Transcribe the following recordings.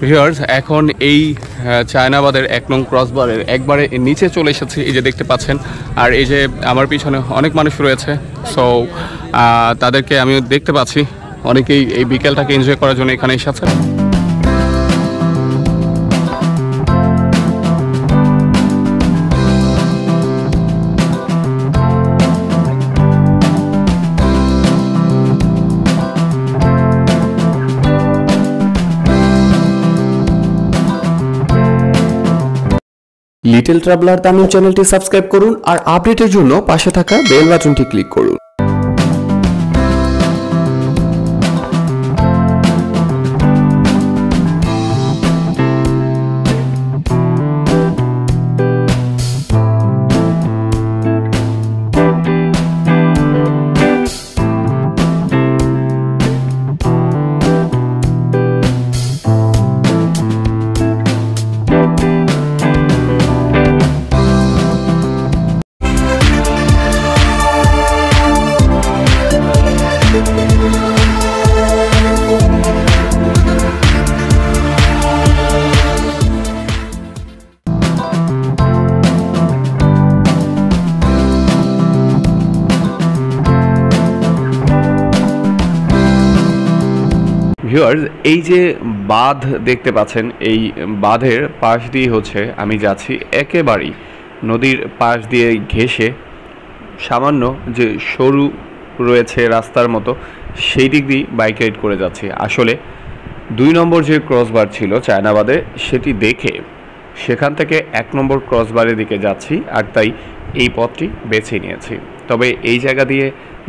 Viewers এখন এই চায়নাবাদের ১ নং ক্রসবারের একবারে নিচে চলে এসেছি, এই যে দেখতে পাচ্ছেন। আর এই যে আমার পিছনে অনেক মানুষ রয়েছে, সো তাদেরকে আমি দেখতে পাচ্ছি অনেকেই এই বিকেলটাকে এনজয় করার জন্য এখানে এসেছে। লিটল ট্রাভেলার তামিম চ্যানেলটি সাবস্ক্রাইব করুন আর আপডেটের জন্য পাশে থাকা বেল বাটনটি ক্লিক করুন। ভিউয়ার্স এই যে বাঁধ দেখতে পাচ্ছেন, এই বাঁধের পাশ দিয়ে হচ্ছে আমি যাচ্ছি একেবারেই নদীর পাশ দিয়ে ঘেঁষে সামান্য যে সরু রয়েছে রাস্তার মতো সেই দিক দিয়ে বাইক রাইড করে যাচ্ছি। আসলে ২ নম্বর যে ক্রসবার ছিল চায়নাবাদে সেটি দেখে সেখান থেকে ১ নম্বর ক্রসবারের দিকে যাচ্ছি, আর তাই এই পথটি বেছে নিয়েছি। তবে এই জায়গা দিয়ে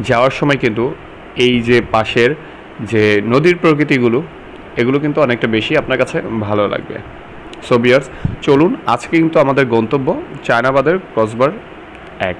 যাওয়ার সময় কিন্তু এই যে পাশের যে নদীর প্রকৃতিগুলো এগুলো কিন্তু অনেকটা বেশি আপনার কাছে ভালো লাগবে। সো ভিউয়ার্স চলুন, আজকে কিন্তু আমাদের গন্তব্য চায়নাবাদের ক্রসবার ১।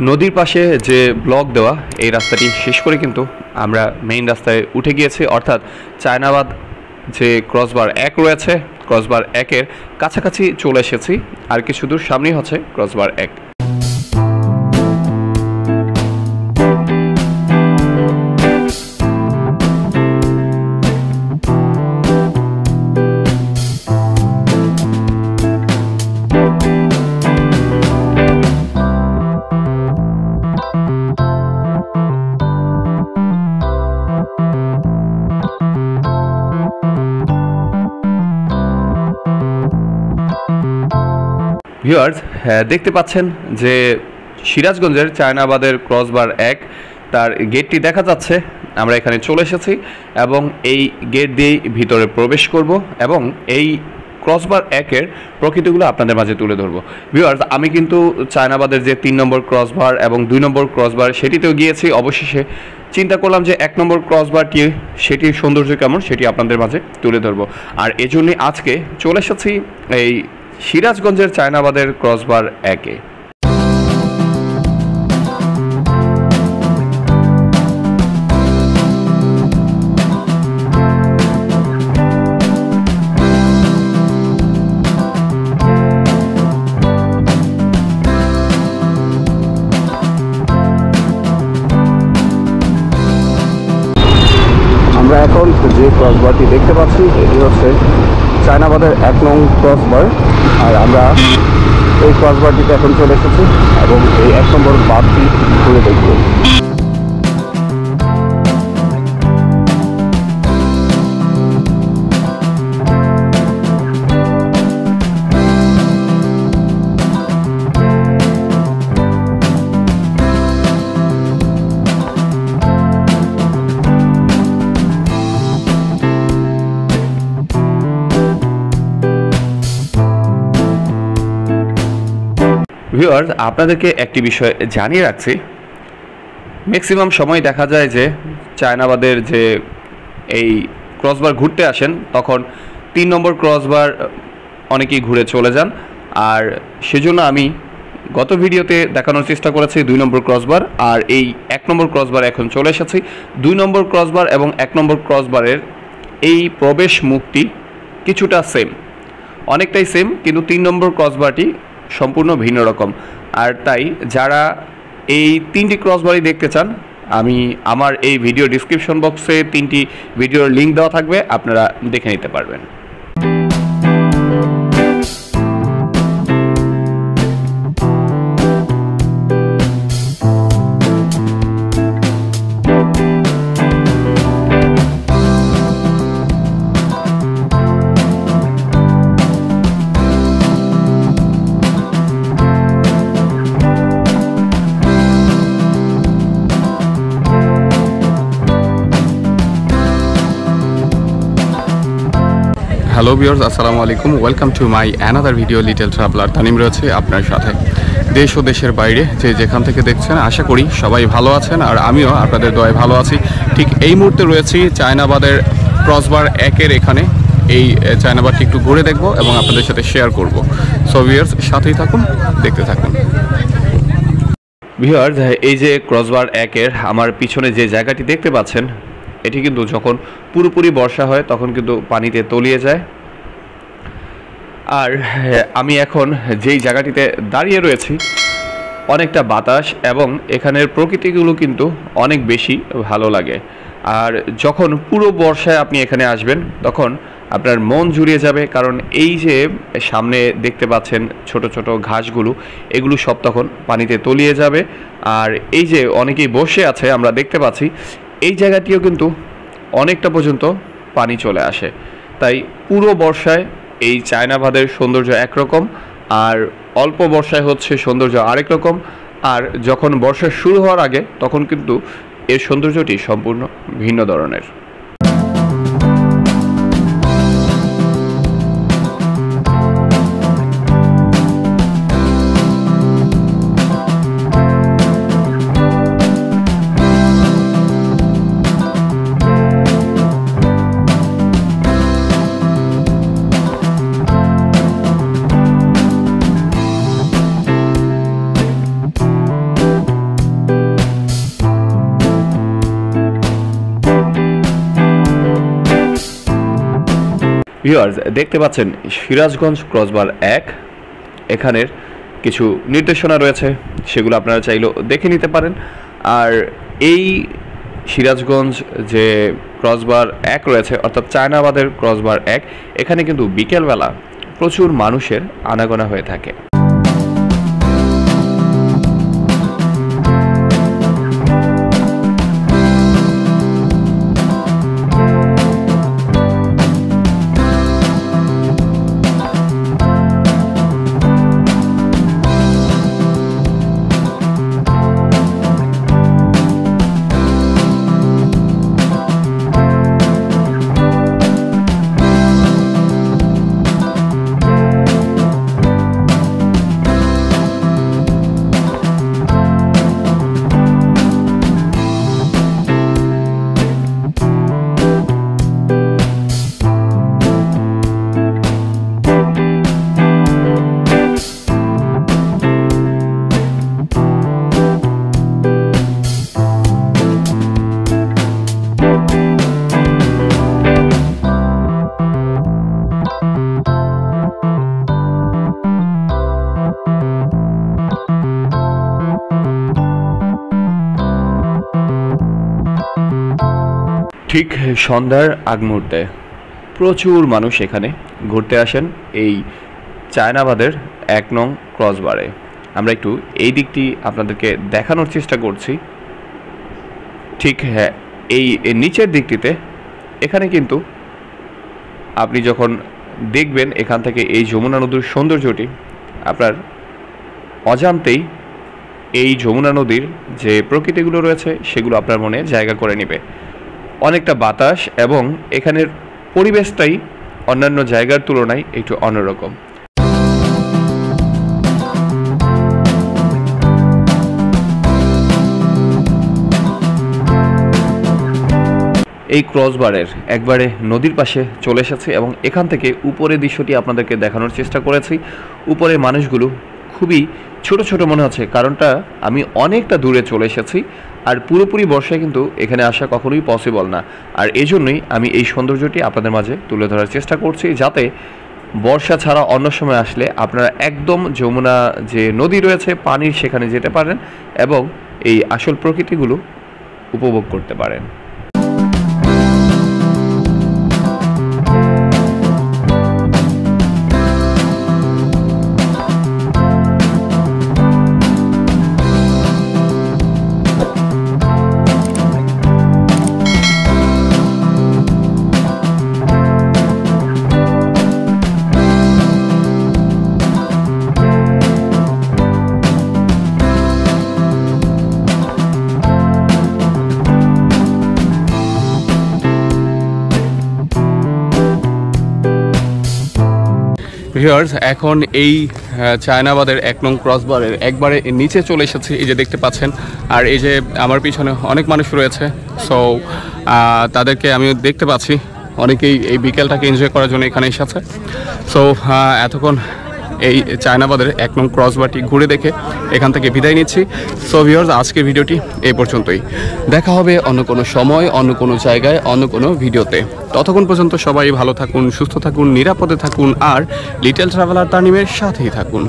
নদীর পাশে যে ব্লক দেওয়া এই রাস্তাটি শেষ করে কিন্তু আমরা মেইন রাস্তায় উঠে গিয়েছি, অর্থাৎ চায়নাবাদ যে ক্রসবার ১ রয়েছে ক্রসবার ১-এর কাছাকাছি চলে এসেছি। আর কিছু দূর সামনেই হচ্ছে ক্রসবার ১। ভিউয়ার্স দেখতে পাচ্ছেন যে সিরাজগঞ্জের চায়নাবাদের ক্রসবার ১ তার গেটটি দেখা যাচ্ছে। আমরা এখানে চলে এসেছি এবং এই গেট দিয়েই ভিতরে প্রবেশ করব এবং এই ক্রসবার ১-এর প্রকৃতিগুলো আপনাদের মাঝে তুলে ধরবো। ভিউয়ার্স আমি কিন্তু চায়নাবাদের যে ৩ নম্বর ক্রসবার এবং ২ নম্বর ক্রসবার সেটিতেও গিয়েছি। অবশেষে চিন্তা করলাম যে ১ নম্বর ক্রসবারটি সেটির সৌন্দর্য কেমন সেটি আপনাদের মাঝে তুলে ধরবো। আর এজন্যই আজকে চলে এসেছি এই সিরাজগঞ্জের চায়নাবাদের ক্রসবার ১-এ। আমরা এখন যে ক্রসবারটি দেখতে পাচ্ছি এটি হচ্ছে চায়নাবাদের ১ নং ক্রসবার। আর আমরা এই ক্রসবারটিতে এখন চলে এসেছি এবং এই ১ নম্বর বাঁধটি ঘুরে দেখব। ভিউয়ার্স, আপনাদেরকে একটি বিষয় জানিয়ে রাখছি, ম্যাক্সিমাম সময় দেখা যায় যে চায়নাবাদের যে এই ক্রসবার ঘুরতে আসেন তখন 3 নম্বর ক্রসবার অনেকেই ঘুরে চলে যান। আর সেজন্য আমি গত ভিডিওতে দেখানোর চেষ্টা করেছি 2 নম্বর ক্রসবার, আর এই 1 নম্বর ক্রসবার এখন চলে এসেছি। 2 নম্বর ক্রসবার এবং 1 নম্বর ক্রসবারের এই প্রবেশ মুখটি কিছুটা সেম, অনেকটাই সেম, কিন্তু 3 নম্বর ক্রসবারটি সম্পূর্ণ ভিন্ন রকম। আর তাই যারা এই 3টি ক্রসবারই দেখতে চান, আমি আমার এই ভিডিও ডিসক্রিপশন বক্সে 3টি ভিডিওর লিঙ্ক দেওয়া থাকবে, আপনারা দেখে নিতে পারবেন। হ্যালো ভিউয়ার্স, আসসালামু আলাইকুম। Welcome to my another video little traveller. Tanim রয়েছে আপনার সাথে। দেশ ও দেশের বাইরে যে যেখান থেকে দেখছেন, আশা করি সবাই ভালো আছেন, আর আমিও আপনাদের দয়ায় ভালো আছি। ঠিক এই মুহূর্তে রয়েছি চায়নাবাদের ক্রসবার 1-এর এখানে। এই চায়নাবাদটি একটু ঘুরে দেখব এবং আপনাদের সাথে শেয়ার করব। সো ভিউয়ার্স, সাথেই থাকুন, দেখতে থাকুন। ভিউয়ার্স, এই যে ক্রসবার 1-এর আমার পিছনে যে জায়গাটি দেখতে পাচ্ছেন, এটি কিন্তু যখন পুরোপুরি বর্ষা হয় তখন কিন্তু পানিতে তলিয়ে যায়। আর আমি এখন যেই জায়গাটিতে দাঁড়িয়ে রয়েছি, অনেকটা বাতাস এবং এখানের প্রকৃতিগুলো কিন্তু অনেক বেশি ভালো লাগে। আর যখন পুরো বর্ষায় আপনি এখানে আসবেন তখন আপনার মন জুড়িয়ে যাবে, কারণ এই যে সামনে দেখতে পাচ্ছেন ছোট ছোট ঘাসগুলো, এগুলো সব তখন পানিতে তলিয়ে যাবে। আর এই যে অনেকেই বসে আছে আমরা দেখতে পাচ্ছি, এই জায়গাটিও কিন্তু অনেকটা পর্যন্ত পানি চলে আসে। তাই পুরো বর্ষায় এই চায়নাবাদের সৌন্দর্য একরকম, আর অল্প বর্ষায় হচ্ছে সৌন্দর্য আরেক রকম। আর যখন বর্ষা শুরু হওয়ার আগে তখন কিন্তু এর সৌন্দর্যটি সম্পূর্ণ ভিন্ন ধরনের। ভিউয়ার্স, দেখতে পাচ্ছেন সিরাজগঞ্জ ক্রসবার 1, এখানের কিছু নির্দেশনা রয়েছে, সেগুলো আপনারা চাইলেও দেখে নিতে পারেন। আর এই সিরাজগঞ্জ যে ক্রসবার 1 রয়েছে, অর্থাৎ চায়নাবাদের ক্রসবার 1, এখানে কিন্তু বিকেলবেলা প্রচুর মানুষের আনাগোনা হয়ে থাকে। ঠিক সন্ধ্যার আগ মুহূর্তে প্রচুর মানুষ এখানে ঘুরতে আসেন এই চায়নাবাদের 1 নং ক্রসবারে। আমরা একটু এই দিকটি আপনাদেরকে দেখানোর চেষ্টা করছি। ঠিক হ্যাঁ, এই নিচের দিকটিতে এখানে কিন্তু আপনি যখন দেখবেন এখান থেকে এই যমুনা নদীর সৌন্দর্যটি, আপনার অজান্তেই এই যমুনা নদীর যে প্রকৃতিগুলো রয়েছে সেগুলো আপনার মনে জায়গা করে নেবে। অনেকটা বাতাস এবং এখানের পরিবেশটাই অন্যান্য জায়গার তুলনায় একটু অন্যরকম। এই ক্রসবারের একবারে নদীর পাশে চলে এসেছি এবং এখান থেকে উপরের দৃশ্যটি আপনাদেরকে দেখানোর চেষ্টা করেছি। উপরে মানুষগুলো খুবই ছোট ছোট মনে হচ্ছে, কারণটা আমি অনেকটা দূরে চলে এসেছি আর পুরোপুরি বর্ষায় কিন্তু এখানে আসা কখনোই পসিবল না। আর এই জন্যই আমি এই সৌন্দর্যটি আপনাদের মাঝে তুলে ধরার চেষ্টা করছি, যাতে বর্ষা ছাড়া অন্য সময় আসলে আপনারা একদম যমুনা যে নদী রয়েছে পানির সেখানে যেতে পারেন এবং এই আসল প্রকৃতিগুলো উপভোগ করতে পারেন। ভিউয়ার্স, এখন এই চায়নাবাদের 1 নং ক্রসবারের একবারে নিচে চলে এসেছি, এই যে দেখতে পাচ্ছেন। আর এই যে আমার পিছনে অনেক মানুষ রয়েছে, সো তাদেরকে আমি দেখতে পাচ্ছি অনেকেই এই বিকেলটাকে এনজয় করার জন্য এখানে এসেছে। সো এতক্ষণ এই চায়নাবাদের 1 নং ক্রসবারটি ঘুরে দেখে এখান থেকে বিদায় নিচ্ছি। সো ভিউয়ার্স, আজকের ভিডিওটি এই পর্যন্তই। দেখা হবে অন্য কোনো সময়, অন্য কোনো জায়গায়, অন্য কোনো ভিডিওতে। ততক্ষণ পর্যন্ত সবাই ভালো থাকুন, সুস্থ থাকুন, নিরাপদে থাকুন আর লিটল ট্রাভেলার তানিমের সাথেই থাকুন।